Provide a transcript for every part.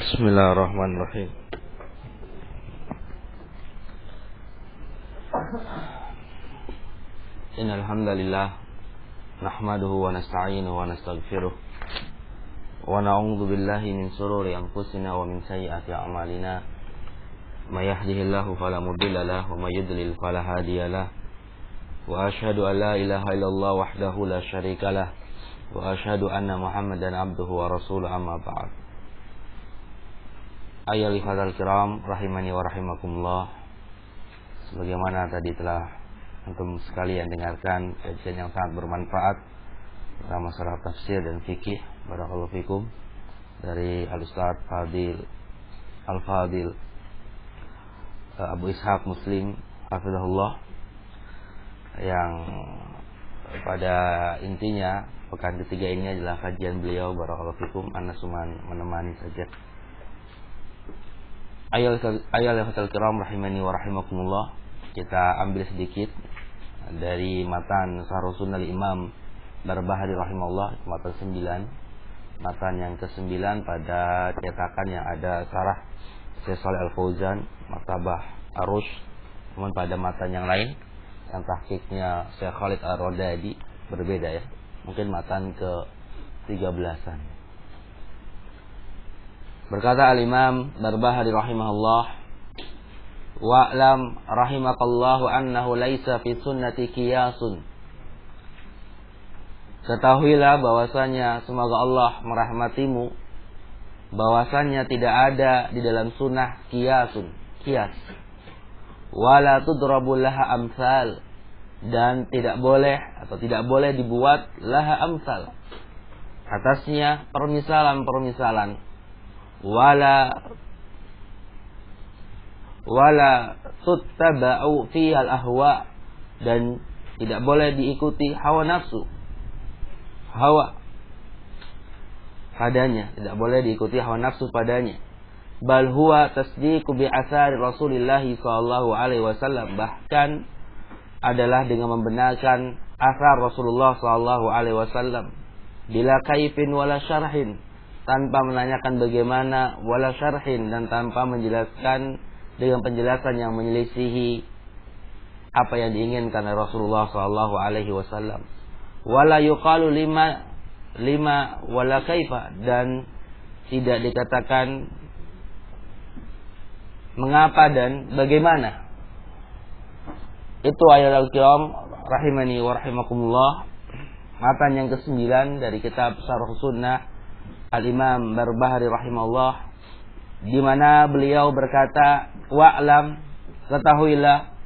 Bismillahirrahmanirrahim. Innal hamdalillah nahmaduhu wa nasta'inuhu wa nastaghfiruh wa na'udzu billahi min shururi anfusina wa min sayyiati a'malina. May yahdihillahu fala mudilla lahu wa may yudlil fala hadiya lahu. Wa asyhadu an la ilaha illallah wahdahu la syarika lah wa asyhadu anna Muhammadan abduhu wa rasuluhu, amma ba'd. Ayyuhal ikhwatal kiram rahimani wa rahimakumullah. Sebagaimana tadi telah antum sekalian dengarkan kajian yang sangat bermanfaat tentang masalah tafsir dan fikih, barakallahu fikum, dari Al-Ustaz Fadil Al-Fadil Abu Ishaq Muslim hafizahullah, yang pada intinya pekan ketiga ini adalah kajian beliau, barakallahu fikum. Ana cuma menemani saja. Ayyuhal kiram rahimani wa rahimakumullah. Kita ambil sedikit dari matan Syarh Sunnah Imam Barbahari rahimahullah, matan 9, matan yang ke-9 pada cetakan yang ada syarah Syekh Shalih Al Fauzan, Maktabah Arush. Namun pada matan yang lain yang tahqiqnya Syekh Khalid Ar-Rodadi berbeda ya. Mungkin matan ke-13-an. Berkata Al-Imam Barbahari rahimahullah, wa'lam rahimakallahu annahu laisa fi sunnati qiyasun. Ketahuilah bahwasanya, semoga Allah merahmatimu, bahwasanya tidak ada di dalam sunnah qiyasun, qiyas. Wala tudrabu laha amsal, dan tidak boleh dibuat laha amsal, atasnya permisalan-permisalan. Wala tuttaba'u fiha al-ahwa, dan tidak boleh diikuti hawa nafsu, hawa padanya, tidak boleh diikuti hawa nafsu padanya. Bal huwa tasdiqu bi athari Rasulillah sallallahu alaihi wasallam, bahkan adalah dengan membenarkan asar Rasulullah sallallahu alaihi wasallam, bila kaifin wala syarhin, tanpa menanyakan bagaimana, wala syarhin, dan tanpa menjelaskan dengan penjelasan yang menyelisihi apa yang diinginkan oleh Rasulullah sallallahu alaihi wasallam. Wala yuqalu lima wala kaifa, dan tidak dikatakan mengapa dan bagaimana. Itu ayyuhal kiram rahimani wa rahimakumullah, matan yang ke-9 dari kitab Syarh Sunnah Al-Imam Barbahari rahimahullah, di mana beliau berkata, wa'lam, ketahuilah,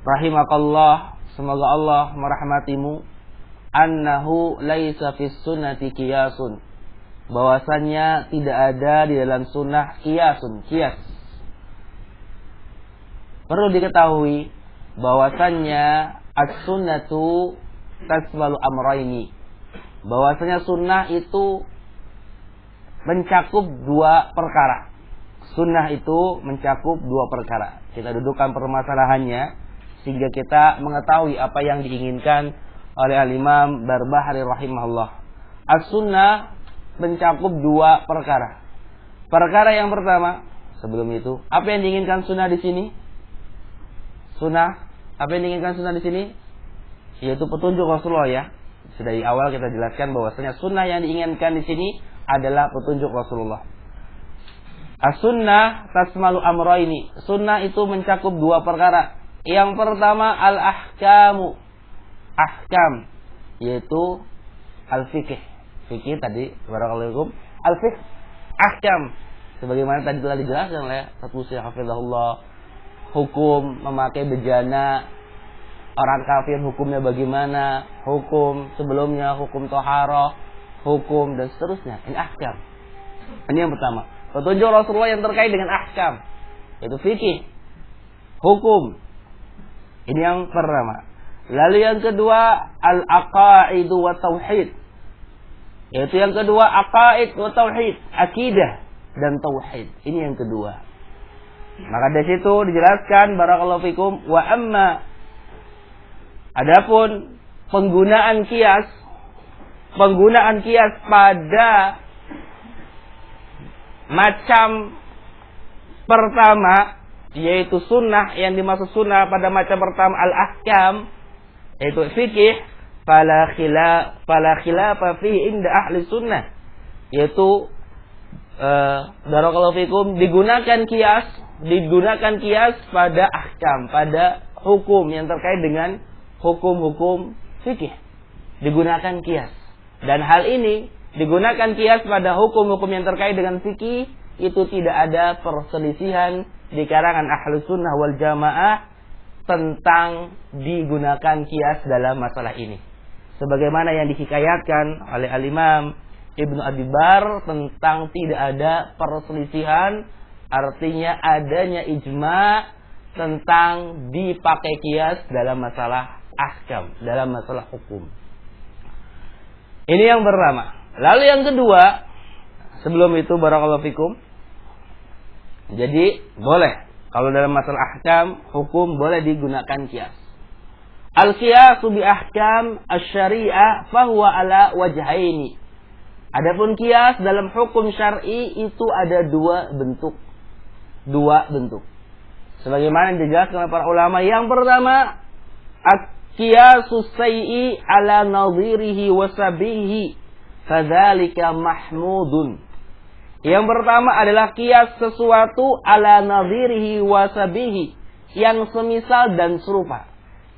rahimakallah, semoga Allah merahmatimu, annahu laisa fis sunnati qiyasun, bahwasannya tidak ada di dalam sunnah qiyasun, qiyas. Perlu diketahui bahwasannya as-sunnatu tasmalu amraini, bahwasanya sunnah itu mencakup dua perkara. Sunnah itu mencakup dua perkara. Kita dudukkan permasalahannya sehingga kita mengetahui apa yang diinginkan oleh Al-Imam Barbahari rahimahullah. As-sunnah mencakup dua perkara. Perkara yang pertama, sebelum itu, apa yang diinginkan sunnah di sini? Sunnah, apa yang diinginkan sunnah di sini? Yaitu petunjuk Rasulullah ya. Sudah di awal kita jelaskan bahwasanya sunnah yang diinginkan di sini adalah petunjuk Rasulullah. As-sunnah tasmalu amraini. Sunnah itu mencakup dua perkara. Yang pertama al-ahkamu, ahkam, yaitu al-fiqh. Fikih tadi barakallahu fikum. Al-fiqh, ahkam, sebagaimana tadi telah dijelaskan oleh Ustaz Syekh hafizahullah. Hukum memakai bejana orang kafir, hukumnya bagaimana, hukum sebelumnya, hukum toharoh, hukum dan seterusnya. Ini ahkam. Ini yang pertama, petunjuk Rasulullah yang terkait dengan ahkam, yaitu fikih, hukum. Ini yang pertama. Lalu yang kedua al-aqaidu wa tauhid, yaitu yang kedua aqaid wa tauhid, akidah dan tauhid. Ini yang kedua. Maka dari situ dijelaskan barakallahu fikum, wa amma, adapun penggunaan kias pada macam pertama yaitu sunnah, yang dimaksud sunnah pada macam pertama al-ahkam yaitu fikih, fala khilafa fihi inda ahli sunnah, yaitu barakallahu fikum digunakan kias pada ahkam, pada hukum yang terkait dengan hukum-hukum fikih, digunakan kias. Dan hal ini digunakan kias pada hukum-hukum yang terkait dengan fikih itu tidak ada perselisihan di kalangan ahlu sunnah wal jamaah tentang digunakan kias dalam masalah ini. Sebagaimana yang dihikayatkan oleh al-Imam Ibnu Abdul Bar tentang tidak ada perselisihan, artinya adanya ijma tentang dipakai kias dalam masalah ahkam, dalam masalah hukum. Ini yang pertama. Lalu yang kedua, sebelum itu barakallahu fikum, jadi boleh kalau dalam masalah ahkam, hukum boleh digunakan kias. Al-qiyasu bi ahkam asy-syari'ah fahuwa ala wajhaini. Adapun kias dalam hukum syar'i itu ada dua bentuk. Sebagaimana dijelaskan oleh para ulama, yang pertama qiyasus sayyi ala nadhirihi wa sabihi fadzalika mahmudun. Yang pertama adalah kias sesuatu ala nadhirihi wa sabihi, yang semisal dan serupa.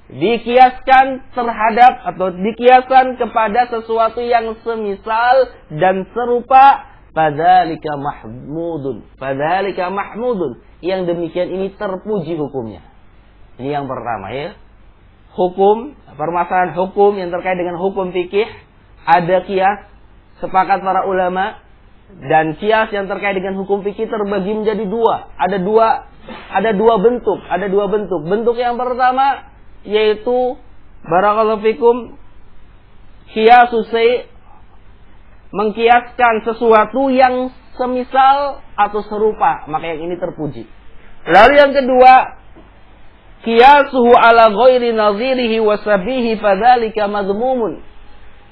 Dikiaskan terhadap atau dikiaskan kepada sesuatu yang semisal dan serupa, fadzalika mahmudun. Fadzalika mahmudun. Yang demikian ini terpuji hukumnya. Ini yang pertama ya. Hukum, permasalahan hukum yang terkait dengan hukum fikih, ada kias, sepakat para ulama, dan kias yang terkait dengan hukum fikih terbagi menjadi dua. Ada dua bentuk. Bentuk yang pertama yaitu barakallahu fikum qiyasus say', mengkiaskan sesuatu yang semisal atau serupa, maka yang ini terpuji. Lalu yang kedua, qiyasuhu ala ghairi nadhirihi wa sabihi fadzalika madhmumun,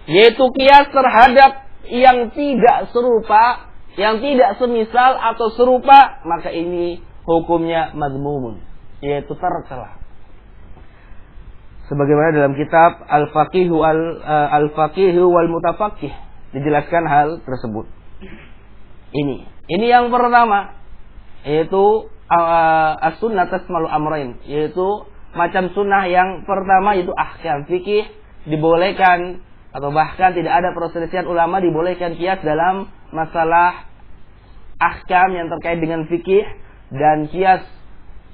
yaitu kias terhadap yang tidak serupa, yang tidak semisal atau serupa, maka ini hukumnya madhmumun, yaitu tercela. Sebagaimana dalam kitab Al-Faqih wal Mutafaqih dijelaskan hal tersebut. Ini yang pertama, yaitu as-sunnah tasmalu amrain, yaitu macam sunnah yang pertama yaitu ahkam fikih, dibolehkan atau bahkan tidak ada perselisihan ulama dibolehkan kias dalam masalah ahkam yang terkait dengan fikih. Dan kias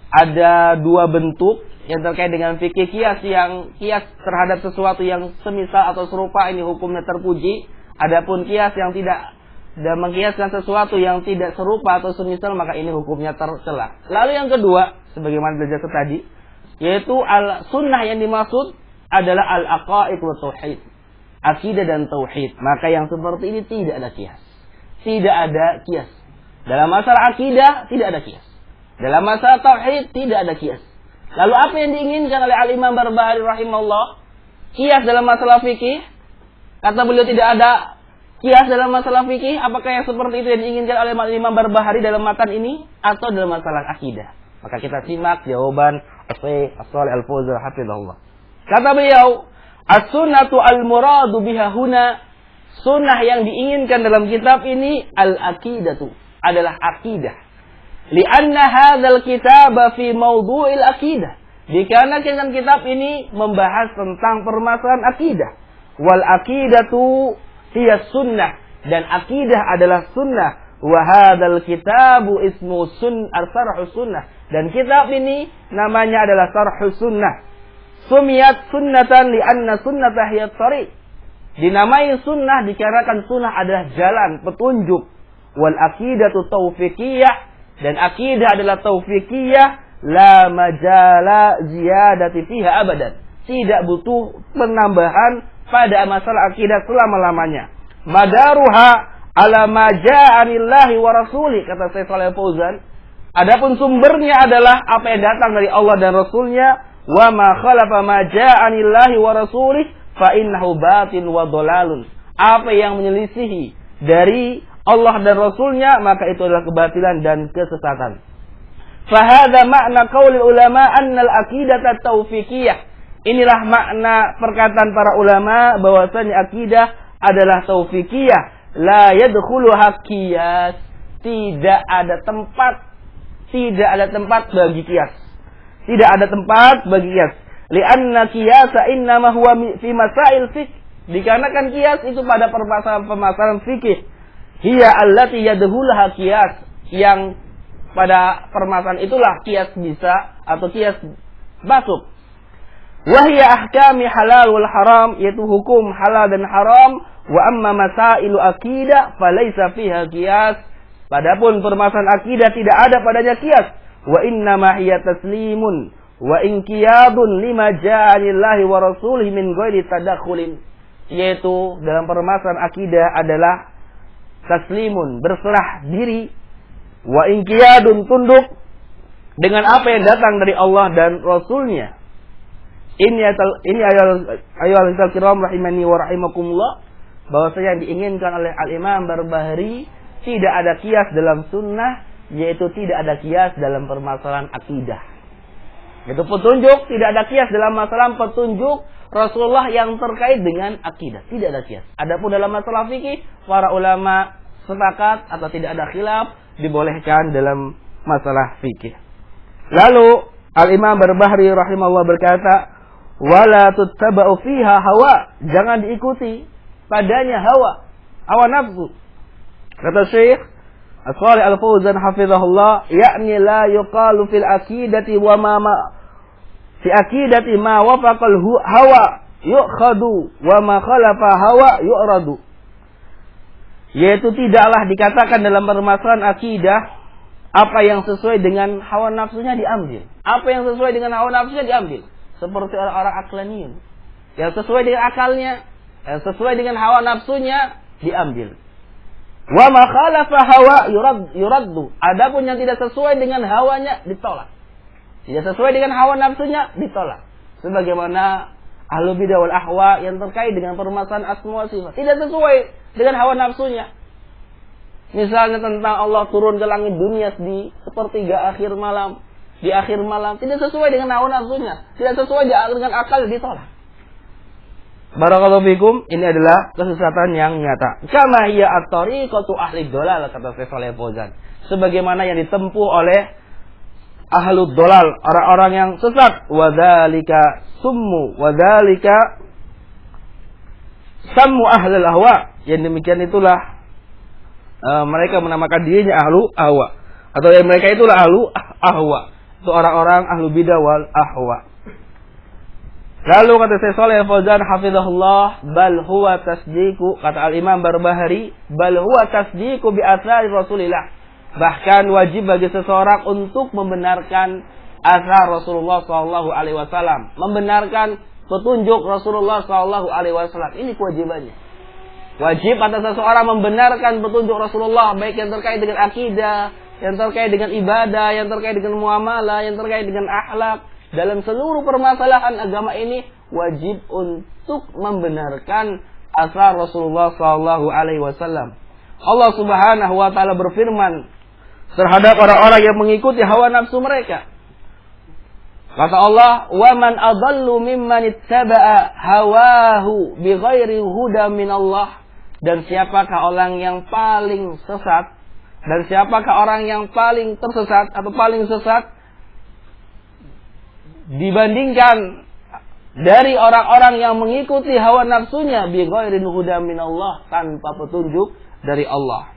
ada dua bentuk yang terkait dengan fikih, kias terhadap sesuatu yang semisal atau serupa, ini hukumnya terpuji. Adapun kias yang tidak, dan mengkiaskan sesuatu yang tidak serupa atau semisal, maka ini hukumnya tercela. Lalu yang kedua, sebagaimana belajar tadi, yaitu al-sunnah yang dimaksud adalah al-aqaid wa tauhid, akidah dan tauhid. Maka yang seperti ini tidak ada kias. Tidak ada kias. Dalam masalah akidah tidak ada kias. Dalam masalah tauhid tidak ada kias. Lalu apa yang diinginkan oleh Al-Imam Barbahari rahimahullah? Kias dalam masalah fikih. Kata beliau tidak ada kias dalam masalah fikih. Apakah yang seperti itu yang diinginkan oleh Al-Imam Barbahari dalam matan ini atau dalam masalah akidah? Maka kita simak jawaban As-Syaikh As-Shalih Al-Fauzan hafizahullah. Kata beliau, as-sunnatu al-muradu biha huna, sunnah yang diinginkan dalam kitab ini al-aqidatu, adalah akidah. Lianna hadzal kitaba fi mawdu'il aqidah, dikarenakan kitab ini membahas tentang permasalahan akidah. Wal aqidatu hiya sunnah, dan akidah adalah sunnah. Wa hadzal kitabu ismu syarhus sunnah, dan kitab ini namanya adalah syarhus sunnah. Sumiyat sunnatan li'anna sunnata hiya thariq, dinamai sunnah dikarenakan sunnah adalah jalan, petunjuk. Wal aqidatu taufiqiyah, dan akidah adalah taufiqiyah, la majala ziyadati fiha abadan, tidak butuh penambahan pada masalah akidah selama-lamanya. Madaruha ala ma ja'anillahi wa rasuli, kata Syekh Shalih Fauzan, adapun sumbernya adalah apa yang datang dari Allah dan Rasulnya. Wa ma khalafa ma ja'anillahi wa rasulih fa innahu batil wa dhalalun, apa yang menyelisihi dari Allah dan Rasulnya, maka itu adalah kebatilan dan kesesatan. Fahadha makna qauli ulama annal aqidata taufiqiyah. Inilah makna perkataan para ulama bahwasanya akidah adalah taufiqiyah, la yadkhuluha qiyas. Tidak ada tempat bagi qiyas. Tidak ada tempat bagi qiyas. Li'anna qiyasa innama huwa fi masail fiqh. Dikarenakan qiyas itu pada permasalahan fikih. Hiya allati yadkhuluha qiyas, yang pada permasalahan itulah qiyas bisa atau qiyas masuk. Wahia ahkami halal wal haram, yaitu hukum halal dan haram. Wa amma masailu akidah falaysa fiha qiyas. Padahal permasalahan akidah tidak ada padanya qiyas. Wa inna ma hiya taslimun wa inqiyadun lima jaa lillahi wa rasulihi min ghairi tadakhulin. Yaitu dalam permasalahan akidah adalah taslimun, berserah diri, wa inqiyadun, tunduk dengan apa yang datang dari Allah dan Rasulnya. Ini ayat al-kiram rahimani wa rahimakumullah, bahwasanya yang diinginkan oleh Al-Imam Barbahari tidak ada qiyas dalam sunnah, yaitu tidak ada qiyas dalam permasalahan akidah. Itu petunjuk, tidak ada qiyas dalam masalah petunjuk Rasulullah yang terkait dengan akidah, tidak ada qiyas. Adapun dalam masalah fikih, para ulama sepakat atau tidak ada khilaf dibolehkan dalam masalah fikih. Lalu Al-Imam Barbahari rahimahullah berkata, wala tuttaba'u fiha hawa, jangan diikuti padanya hawa nafsu. Kata Syekh As-Shalih Al-Fauzan hafizahullah, yakni la yuqalu fil aqidati wa ma fi aqidati ma wafaqal hawa yu'khadu wa ma khalafa hawa yu'radu. Yaitu tidaklah dikatakan dalam permasalahan akidah apa yang sesuai dengan hawa nafsunya diambil. Apa yang sesuai dengan hawa nafsunya diambil. Seperti orang-orang aqlaniyin. Yang sesuai dengan akalnya, yang sesuai dengan hawa nafsunya diambil. Wa ma khalafa hawa yuraddu. Adapun yang tidak sesuai dengan hawanya ditolak. Tidak sesuai dengan hawa nafsunya ditolak. Sebagaimana ahlu bidah wal ahwa yang terkait dengan permasalahan asma wa sifat, tidak sesuai dengan hawa nafsunya. Misalnya tentang Allah turun ke langit dunia di sepertiga akhir malam, di akhir malam, tidak sesuai dengan hawa nafsunya, tidak sesuai dengan akal, ditolak. Barakallahu fikum, ini adalah kesesatan yang nyata. Kama hiya at-tariqatu ahli dhalal, kata Syekh Shalih Fauzan. Sebagaimana yang ditempuh oleh ahlud dhalal, orang-orang yang sesat. Wadzalika summu, wadzalika sammu ahlul ahwa. Yang demikian itulah mereka menamakan dirinya ahlu ahwa, atau yang mereka itulah ahlu ahwa. Itu orang-orang ahlu bidah wal ahwa. Lalu kata Syekh Shalih Fauzan hafizahullah, bal huwa tasdiqu, kata Al-Imam Barbahari, bal huwa tasdiqu bi athari Rasulillah. Bahkan wajib bagi seseorang untuk membenarkan asar Rasulullah sallallahu alaihi wasallam, membenarkan petunjuk Rasulullah sallallahu alaihi wasallam. Ini kewajibannya. Wajib atas seseorang membenarkan petunjuk Rasulullah, baik yang terkait dengan akidah, yang terkait dengan ibadah, yang terkait dengan muamalah, yang terkait dengan akhlak. Dalam seluruh permasalahan agama ini wajib untuk membenarkan asar Rasulullah sallallahu alaihi wasallam. Allah Subhanahu wa taala berfirman terhadap orang-orang yang mengikuti hawa nafsu mereka. Kata Allah, "Wa man adallu mimman ittaba'a hawahu bighairi huda min Allah." Dan siapakah orang yang paling sesat? Dan siapakah orang yang paling tersesat atau paling sesat dibandingkan dari orang-orang yang mengikuti hawa nafsunya bighairi huda min Allah, tanpa petunjuk dari Allah.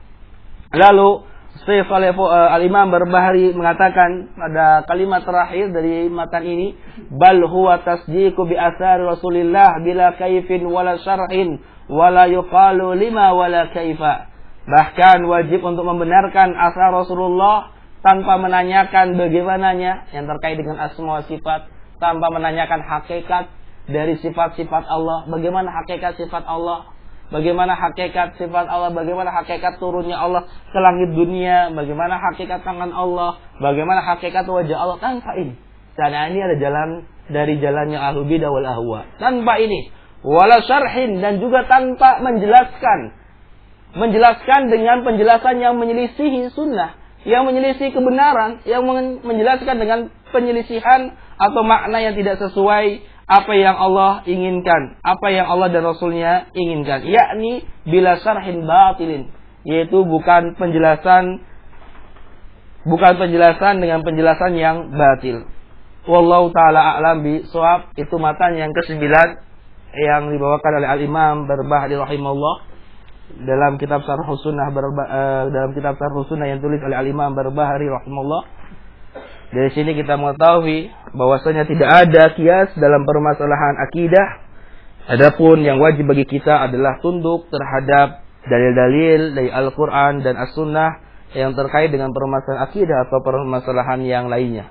Lalu Syekh Al-Imam Barbahari mengatakan pada kalimat terakhir dari matan ini, bal huwa tasdiqu bi athari Rasulillah bila kaifin wala syarhin wala yuqalu lima wala kaifa. Bahkan wajib untuk membenarkan asar Rasulullah tanpa menanyakan bagaimananya yang terkait dengan asma wa sifat, tanpa menanyakan hakikat dari sifat-sifat Allah, bagaimana hakikat sifat Allah, bagaimana hakikat sifat Allah, bagaimana hakikat turunnya Allah ke langit dunia, bagaimana hakikat tangan Allah, bagaimana hakikat wajah Allah, tanpa ini. Karena ini ada jalan dari jalannya ahlu bidah wal ahwa. Tanpa ini, wala syarhin, dan juga tanpa menjelaskan menjelaskan dengan penjelasan yang menyelisihi sunnah, yang menyelisih kebenaran, yang menjelaskan dengan penyelisihan atau makna yang tidak sesuai apa yang Allah inginkan, apa yang Allah dan Rasulnya inginkan, yakni bila syarhin batilin, yaitu bukan penjelasan dengan penjelasan yang batil. Wallahu ta'ala a'lam bishawab. Itu matan yang ke-9 yang dibawakan oleh Al-Imam Barbahari rahimahullah dalam kitab Syarh Sunnah yang tulis oleh Al-Imam Barbahari rahimahullah. Dari sini kita mengetahui bahwasanya tidak ada kias dalam permasalahan akidah. Adapun yang wajib bagi kita adalah tunduk terhadap dalil-dalil dari Al-Qur'an dan As-Sunnah yang terkait dengan permasalahan akidah atau permasalahan yang lainnya.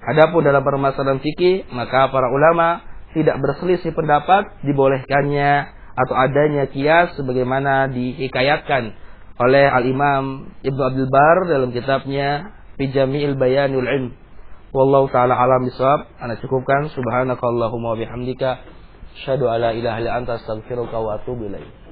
Adapun dalam permasalahan fikih, maka para ulama tidak berselisih pendapat dibolehkannya atau adanya kias sebagaimana dihikayatkan oleh Al-Imam Ibnu Abdul Bar dalam kitabnya Fi Jami'il Bayanil Ilm. Wallahu ta'ala alam bishawab. Ana cukupkan. Subhanakallahumma wa bihamdika asyhadu alla ilaha illa anta astaghfiruka wa atubu ilaik.